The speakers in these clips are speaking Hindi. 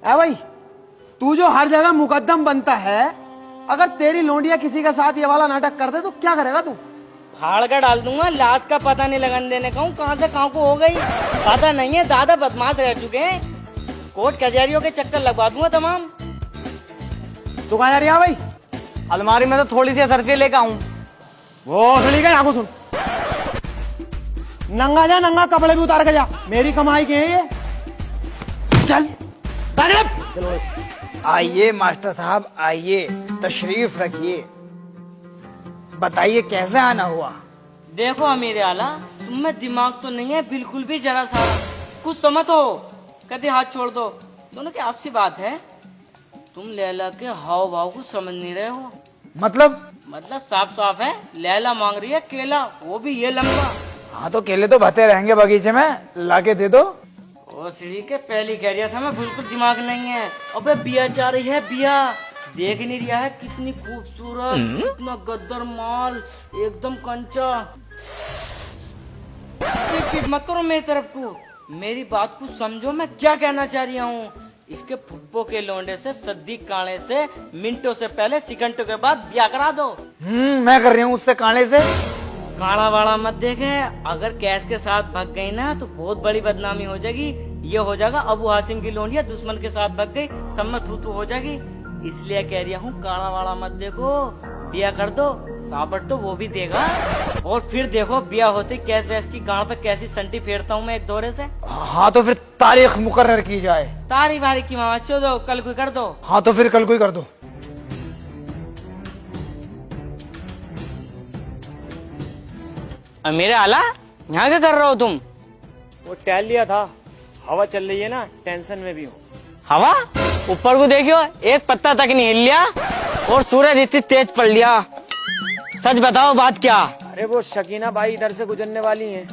है भाई, तू जो हर जगह मुकद्दम बनता है, अगर तेरी लोंडिया किसी के साथ ये वाला नाटक कर दे तो क्या करेगा तू? फाड़ कर डाल दूंगा, लाश का पता नहीं लगन देने का हूँ, कहाँ से कहाँ को हो गई पता नहीं है। दादा बदमाश रह चुके हैं, कोर्ट कचहरियों के चक्कर लगवा दूंगा तमाम। तू कहाँ जा रही है भाई? अलमारी में तो थोड़ी सी सर्फी लेकर आऊं। वो सुनी का आंखों सुन, नंगा जा, नंगा कपड़े भी उतार के जा, मेरी कमाई के हैं ये। चल चलो। आइए मास्टर साहब, आइए, तशरीफ रखिए, बताइए कैसे आना हुआ? देखो अमीर आला, तुम में दिमाग तो नहीं है बिल्कुल भी जरा सा, कुछ समझ हो, कभी हाथ छोड़ दो। दोनों की आपसी बात है, तुम लैला के हाव भाव को समझ नहीं रहे हो। मतलब साफ साफ है, लैला मांग रही है केला, वो भी ये लंबा। हाँ तो केले तो भते रहेंगे बगीचे में, लाके दे दो। ओ श्री के पहली कह रहा था मैं, बिल्कुल दिमाग नहीं है। अबे बिया चाह रही है, बिया देख नहीं रहा है कितनी खूबसूरत, इतना गद्दर माल, एकदम कंचा। मत करो मेरी तरफ को, मेरी बात को समझो, मैं क्या कहना चाह रही हूँ। इसके फुप्पो के लोंडे से, सद्दी काने से मिनटों से पहले, सेकंडों के बाद ब्याह करा दो। मैं कर रही हूँ उससे काने से। काला वाला मत देखे, अगर कैश के साथ भाग गई ना तो बहुत बड़ी बदनामी हो जाएगी। ये हो जाएगा अबू हासिम की लोंडिया दुश्मन के साथ भाग गई, सब में थू हो जाएगी। इसलिए कह रही हूँ काला वाला मत देखो, बिया कर दो, साबट तो वो भी देगा। और फिर देखो बिया होते कैश वैश की गांव पे कैसी संटी फेरता हूँ मैं एक दौरे से। हाँ तो फिर तारीख मुकर्रर की जाए। तारीख वारीख की मामा दो, कल कोई कर दो। हाँ तो फिर कल को ही कर दो। मेरे आला, यहाँ क्या कर रहे हो तुम? वो टहल लिया था, हवा चल रही है ना, टेंशन में भी हूँ। हवा? ऊपर को देखियो, एक पत्ता तक नहीं हिल लिया, और सूरज इतनी तेज पड़ लिया। सच बताओ बात क्या? अरे वो शकीना बाई इधर से गुजरने वाली हैं,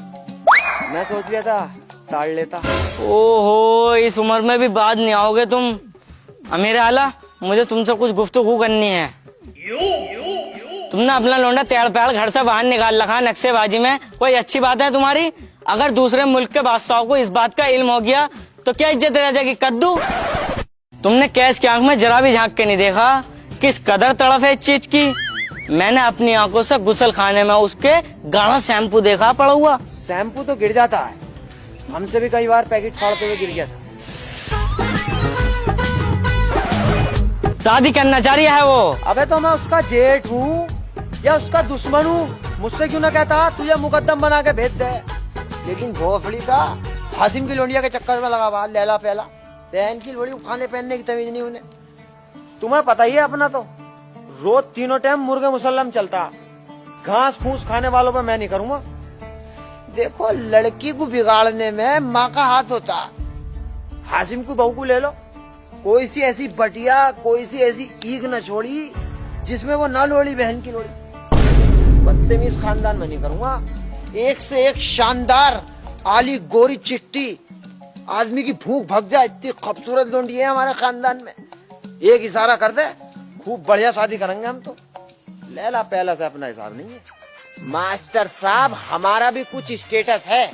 मैं सोच लिया था ताड़ लेता। ओहो, इस उम्र में भी बात नहीं आओगे तुम। अमीर आला, मुझे तुमसे कुछ गुफ्तगू करनी है। तुमने अपना लौंडा तैयार पैर घर से बाहर निकाल रखा नक्शेबाजी में, कोई अच्छी बात है तुम्हारी? अगर दूसरे मुल्क के बादशाहों को इस बात का इल्म हो गया तो क्या इज्जत रह जाएगी कद्दू? तुमने कैश की आंख में जरा भी झांक के नहीं देखा किस कदर तड़फ है इस चीज की। मैंने अपनी आंखों से गुसल खाने में उसके गाढ़ा शैम्पू देखा पड़ा हुआ। शैम्पू तो गिर जाता है, हमसे भी कई बार पैकेट फाड़ते हुए गिर गया था। शादी करना चाह रही है वो? अबे तो मैं उसका जेठ हूँ या उसका दुश्मन हूँ, मुझसे क्यों ना कहता तुझे मुकद्दम बना के भेज दे। लेकिन भोफड़ी का हासिम की लोंडिया के चक्कर में लगा हुआ, लैला पहला बहन की लोड़ी खाने पहनने की तमीज नहीं उन्हें। तुम्हें पता ही है अपना, तो रोज तीनों टाइम मुर्गे मुसल्लम चलता, घास फूस खाने वालों पे मैं नहीं करूँगा। देखो लड़की को बिगाड़ने में माँ का हाथ होता। हासिम को बहू को ले लो, कोई सी ऐसी बटिया, कोई सी ऐसी ईग न छोड़ी जिसमें वो ना लोड़ी बहन की लोड़ी। बदतमीज खानदान में नहीं करूँगा, एक से एक शानदार आली गोरी चिट्टी, आदमी की भूख भग जाए इतनी खूबसूरत लोंडी है हमारे खानदान में। एक इशारा कर दे, खूब बढ़िया शादी करेंगे हम तो। लैला पहला से अपना हिसाब नहीं है। मास्टर साहब, हमारा भी कुछ स्टेटस है,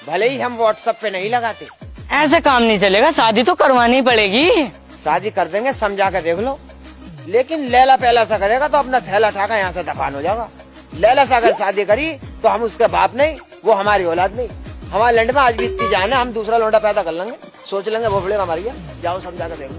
भले ही हम व्हाट्सएप पे नहीं लगाते। ऐसे काम नहीं चलेगा, शादी तो करवानी पड़ेगी। शादी कर देंगे, समझा के देख लो, लेकिन लैला पहला सा करेगा तो अपना थैला ठाका यहाँ से दफान हो जाएगा। लैला से अगर शादी करी तो हम उसके बाप नहीं, वो हमारी औलाद नहीं। हमारे लैंड में आज भी इतनी जान है, हम दूसरा लौंडा पैदा कर लेंगे, सोच लेंगे वो बड़े हमारी है। जाओ समझा के देखो।